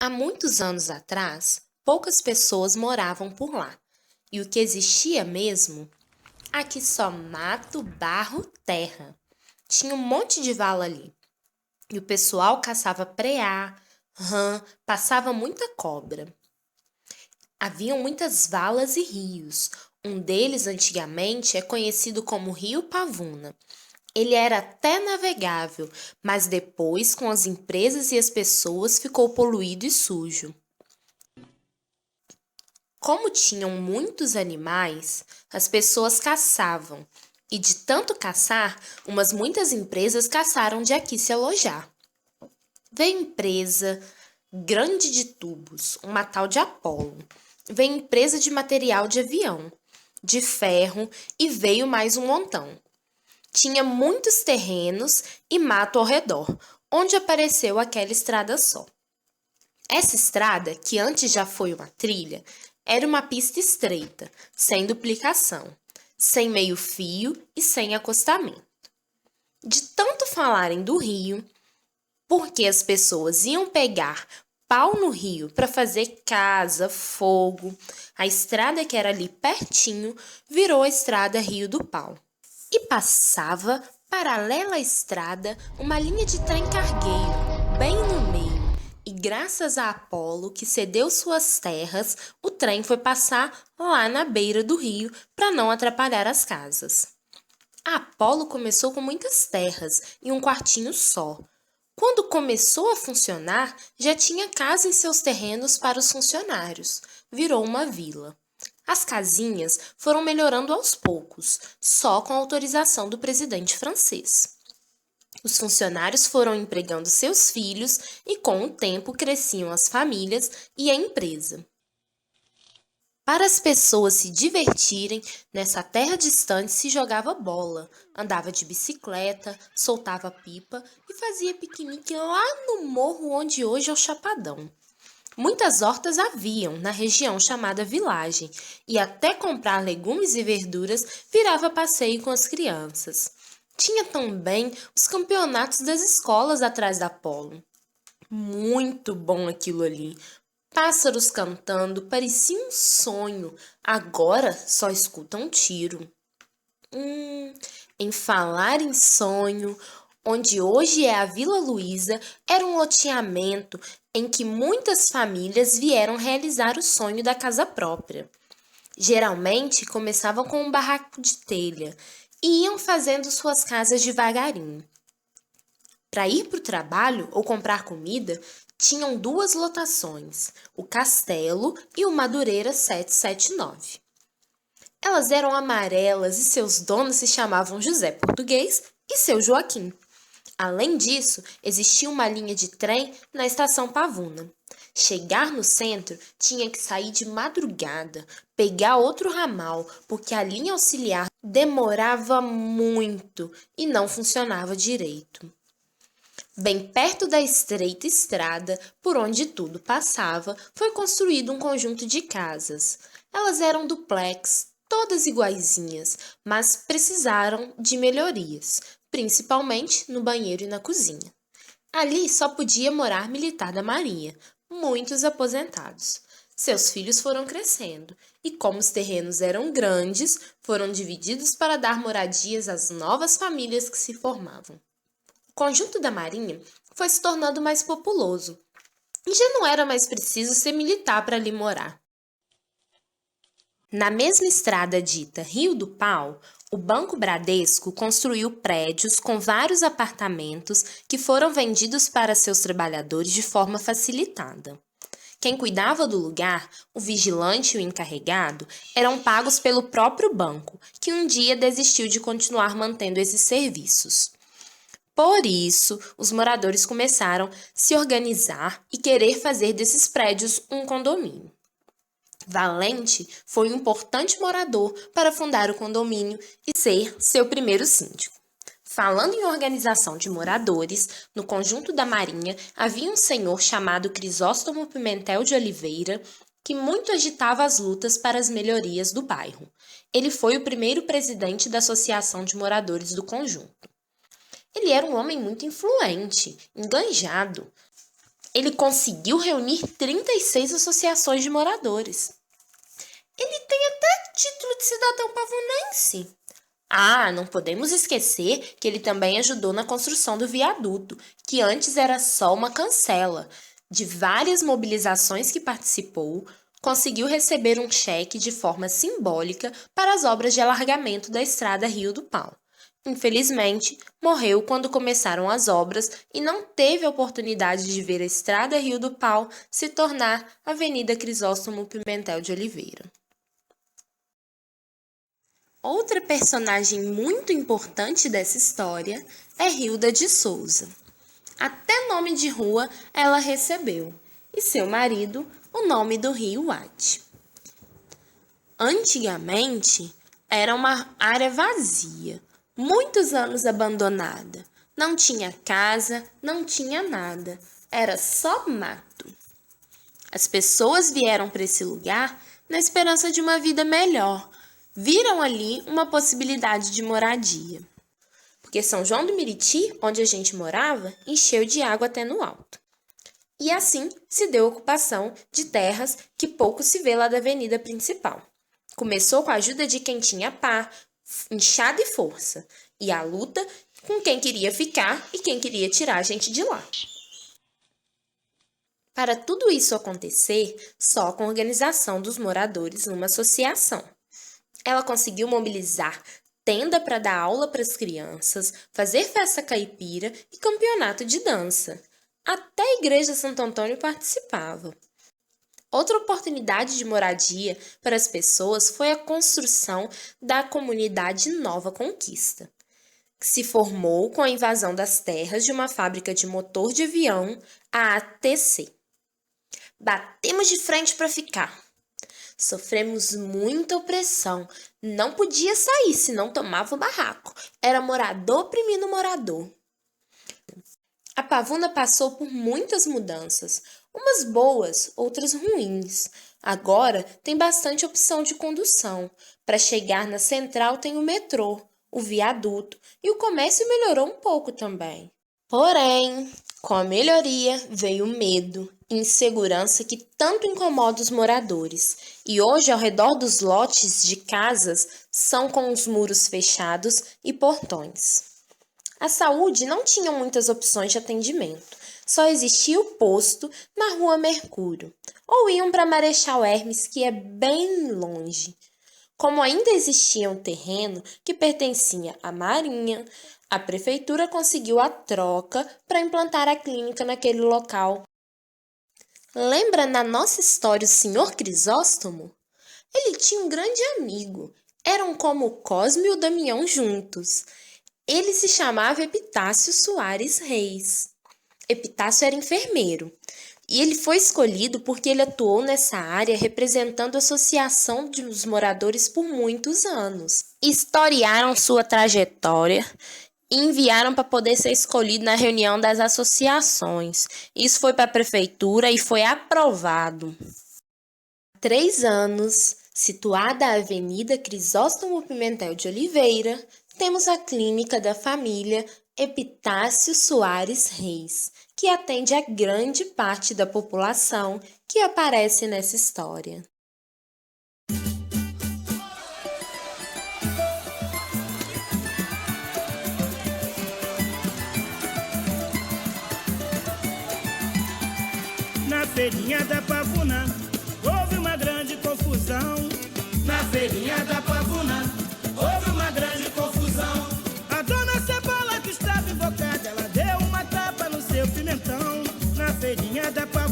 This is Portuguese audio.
Há muitos anos atrás, poucas pessoas moravam por lá. E o que existia mesmo? Aqui só mato, barro, terra. Tinha um monte de vala ali. E o pessoal caçava preá, rã, passava muita cobra. Haviam muitas valas e rios. Um deles, antigamente, é conhecido como Rio Pavuna. Ele era até navegável, mas depois, com as empresas e as pessoas, ficou poluído e sujo. Como tinham muitos animais, as pessoas caçavam, e de tanto caçar, muitas empresas caçaram de aqui se alojar. Veio empresa grande de tubos, uma tal de Apolo. Veio empresa de material de avião, de ferro e veio mais um montão. Tinha muitos terrenos e mato ao redor, onde apareceu aquela estrada só. Essa estrada, que antes já foi uma trilha, era uma pista estreita, sem duplicação, sem meio-fio e sem acostamento. De tanto falarem do rio, porque as pessoas iam pegar pau no rio para fazer casa, fogo, a estrada que era ali pertinho virou a estrada Rio do Pau. E passava, paralela à estrada, uma linha de trem cargueiro, bem no meio. E graças a Apolo, que cedeu suas terras, o trem foi passar lá na beira do rio para não atrapalhar as casas. A Apolo começou com muitas terras e um quartinho só. Quando começou a funcionar, já tinha casa em seus terrenos para os funcionários. Virou uma vila. As casinhas foram melhorando aos poucos, só com a autorização do presidente francês. Os funcionários foram empregando seus filhos e, com o tempo, cresciam as famílias e a empresa. Para as pessoas se divertirem, nessa terra distante se jogava bola, andava de bicicleta, soltava pipa e fazia piquenique lá no morro onde hoje é o Chapadão. Muitas hortas haviam na região chamada Vilagem, e até comprar legumes e verduras virava passeio com as crianças. Tinha também os campeonatos das escolas atrás da Polo. Muito bom aquilo ali. Pássaros cantando, parecia um sonho. Agora só escuta um tiro. Em falar em sonho, onde hoje é a Vila Luísa, era um loteamento em que muitas famílias vieram realizar o sonho da casa própria. Geralmente começavam com um barraco de telha e iam fazendo suas casas devagarinho. Para ir para o trabalho ou comprar comida, tinham duas lotações, o Castelo e o Madureira 779. Elas eram amarelas e seus donos se chamavam José Português e seu Joaquim. Além disso, existia uma linha de trem na estação Pavuna. Chegar no centro tinha que sair de madrugada, pegar outro ramal, porque a linha auxiliar demorava muito e não funcionava direito. Bem perto da estreita estrada por onde tudo passava, foi construído um conjunto de casas. Elas eram duplex, todas iguaizinhas, mas precisaram de melhorias, principalmente no banheiro e na cozinha. Ali só podia morar militar da Marinha, muitos aposentados. Seus filhos foram crescendo e, como os terrenos eram grandes, foram divididos para dar moradias às novas famílias que se formavam. O conjunto da Marinha foi se tornando mais populoso e já não era mais preciso ser militar para ali morar. Na mesma estrada dita Rio do Pau, o Banco Bradesco construiu prédios com vários apartamentos que foram vendidos para seus trabalhadores de forma facilitada. Quem cuidava do lugar, o vigilante e o encarregado, eram pagos pelo próprio banco, que um dia desistiu de continuar mantendo esses serviços. Por isso, os moradores começaram a se organizar e querer fazer desses prédios um condomínio. Valente foi um importante morador para fundar o condomínio e ser seu primeiro síndico. Falando em organização de moradores, no conjunto da Marinha havia um senhor chamado Crisóstomo Pimentel de Oliveira, que muito agitava as lutas para as melhorias do bairro. Ele foi o primeiro presidente da Associação de Moradores do conjunto. Ele era um homem muito influente, enganjado. Ele conseguiu reunir 36 associações de moradores. Ele tem até título de cidadão pavunense. Não podemos esquecer que ele também ajudou na construção do viaduto, que antes era só uma cancela. De várias mobilizações que participou, conseguiu receber um cheque de forma simbólica para as obras de alargamento da estrada Rio do Pau. Infelizmente, morreu quando começaram as obras e não teve a oportunidade de ver a estrada Rio do Pau se tornar Avenida Crisóstomo Pimentel de Oliveira. Outra personagem muito importante dessa história é Hilda de Souza. Até nome de rua ela recebeu, e seu marido o nome do rio Uati. Antigamente, era uma área vazia, muitos anos abandonada. Não tinha casa, não tinha nada, era só mato. As pessoas vieram para esse lugar na esperança de uma vida melhor. Viram ali uma possibilidade de moradia. Porque São João do Meriti, onde a gente morava, encheu de água até no alto. E assim se deu a ocupação de terras que pouco se vê lá da avenida principal. Começou com a ajuda de quem tinha pá, enxada e força, e a luta com quem queria ficar e quem queria tirar a gente de lá. Para tudo isso acontecer, só com a organização dos moradores numa associação. Ela conseguiu mobilizar tenda para dar aula para as crianças, fazer festa caipira e campeonato de dança. Até a Igreja Santo Antônio participava. Outra oportunidade de moradia para as pessoas foi a construção da comunidade Nova Conquista, que se formou com a invasão das terras de uma fábrica de motor de avião, a ATC. Batemos de frente para ficar. Sofremos muita opressão. Não podia sair, senão tomava o barraco. Era morador oprimindo morador. A Pavuna passou por muitas mudanças, umas boas, outras ruins. Agora tem bastante opção de condução. Para chegar na central tem o metrô, o viaduto e o comércio melhorou um pouco também. Porém, com a melhoria veio o medo e insegurança que tanto incomoda os moradores. E hoje, ao redor dos lotes de casas, são com os muros fechados e portões. A saúde não tinha muitas opções de atendimento. Só existia o posto na Rua Mercúrio. Ou iam para Marechal Hermes, que é bem longe. Como ainda existia um terreno que pertencia à Marinha, a prefeitura conseguiu a troca para implantar a clínica naquele local. Lembra na nossa história o Sr. Crisóstomo? Ele tinha um grande amigo. Eram como o Cosme e o Damião juntos. Ele se chamava Epitácio Soares Reis. Epitácio era enfermeiro. E ele foi escolhido porque ele atuou nessa área representando a associação dos moradores por muitos anos. Historiaram sua trajetória e enviaram para poder ser escolhido na reunião das associações. Isso foi para a prefeitura e foi aprovado. Há 3 anos, situada a Avenida Crisóstomo Pimentel de Oliveira, temos a clínica da família Epitácio Soares Reis, que atende a grande parte da população que aparece nessa história. Na feirinha da Pavuna, houve uma grande confusão. Na feirinha da Pavuna, houve uma grande confusão. A dona Cebola, que estava invocada, ela deu uma tapa no seu pimentão. Na feirinha da Pavuna,